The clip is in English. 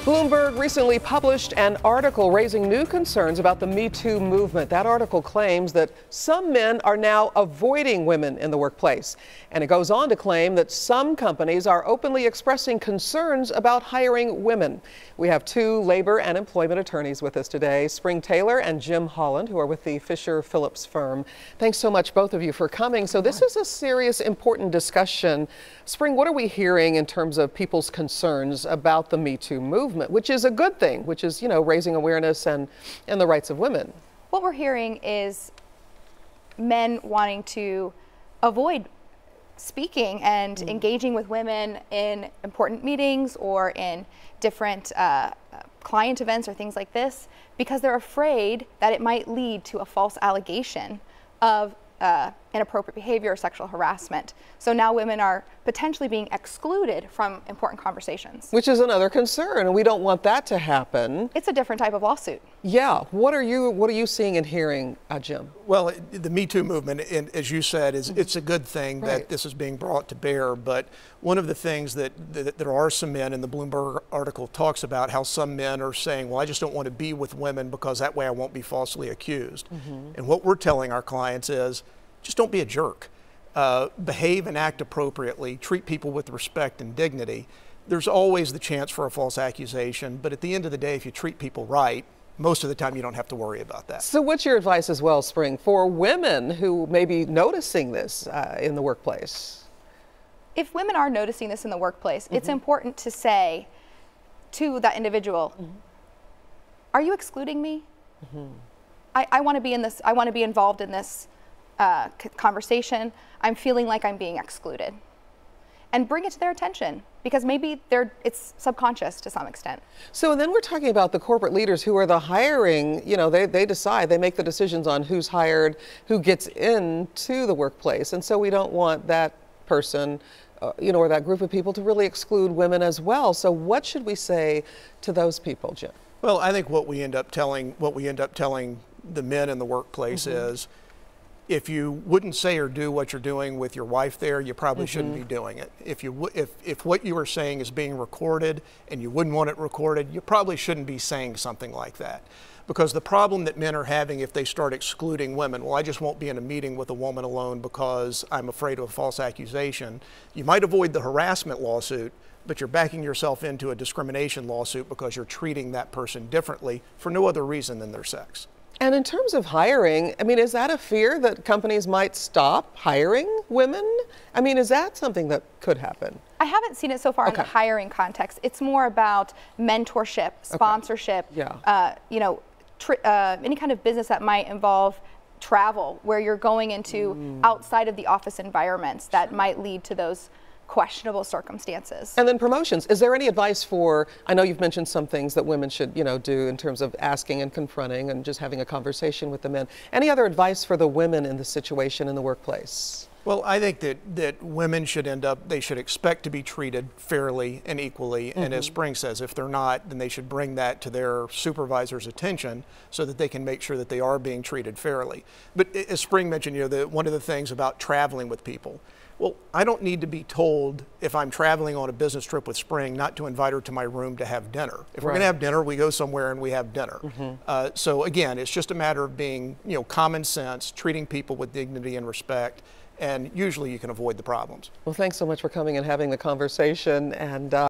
Bloomberg recently published an article raising new concerns about the MeToo movement. That article claims that some men are now avoiding women in the workplace. And it goes on to claim that some companies are openly expressing concerns about hiring women. We have two labor and employment attorneys with us today, Spring Taylor and Jim Holland, who are with the Fisher Phillips firm. Thanks so much, both of you, for coming. So this is a serious, important discussion. Spring, what are we hearing in terms of people's concerns about the MeToo movement, which is a good thing, which is, raising awareness and the rights of women? What we're hearing is men wanting to avoid speaking and engaging with women in important meetings or in different client events or things like this because they're afraid that it might lead to a false allegation of inappropriate behavior or sexual harassment. So now women are potentially being excluded from important conversations. Which is another concern, and we don't want that to happen. It's a different type of lawsuit. Yeah. What are you seeing and hearing, Jim? Well, the MeToo movement, as you said, it's a good thing that this is being brought to bear. But one of the things that there are some men in the Bloomberg article talks about how some men are saying, well, I just don't want to be with women because that way I won't be falsely accused. And what we're telling our clients is, just don't be a jerk. Behave and act appropriately. Treat people with respect and dignity. There's always the chance for a false accusation, but at the end of the day, if you treat people right, most of the time you don't have to worry about that. So what's your advice as well, Spring, for women who may be noticing this in the workplace? If women are noticing this in the workplace, it's important to say to that individual, are you excluding me? I want to be in this, I want to be involved in this conversation. I'm feeling like I'm being excluded. And bring it to their attention, because maybe it's subconscious to some extent. So then we're talking about the corporate leaders who are the hiring, they decide, they make the decisions on who's hired, who gets into the workplace. And so we don't want that person, or that group of people to really exclude women as well. So what should we say to those people, Jim? Well, I think what we end up telling the men in the workplace is, if you wouldn't say or do what you're doing with your wife there, you probably shouldn't be doing it. If what you are saying is being recorded and you wouldn't want it recorded, you probably shouldn't be saying something like that. Because the problem that men are having if they start excluding women, well, I just won't be in a meeting with a woman alone because I'm afraid of a false accusation. You might avoid the harassment lawsuit, but you're backing yourself into a discrimination lawsuit because you're treating that person differently for no other reason than their sex. And in terms of hiring, is that a fear that companies might stop hiring women? Is that something that could happen? I haven't seen it so far in the hiring context. It's more about mentorship, sponsorship, any kind of business that might involve travel, where you're going into outside of the office environments that might lead to those questionable circumstances. And then promotions. Is there any advice for, I know you've mentioned some things that women should, do in terms of asking and confronting and just having a conversation with the men. Any other advice for the women in the situation in the workplace? Well, I think that women should they should expect to be treated fairly and equally. And as Spring says, if they're not, then they should bring that to their supervisor's attention so that they can make sure that they are being treated fairly. But as Spring mentioned, one of the things about traveling with people, well, I don't need to be told if I'm traveling on a business trip with Spring not to invite her to my room to have dinner. If we're going to have dinner, we go somewhere and we have dinner. So again, it's just a matter of being, common sense, treating people with dignity and respect, and usually you can avoid the problems. Well, thanks so much for coming and having the conversation. And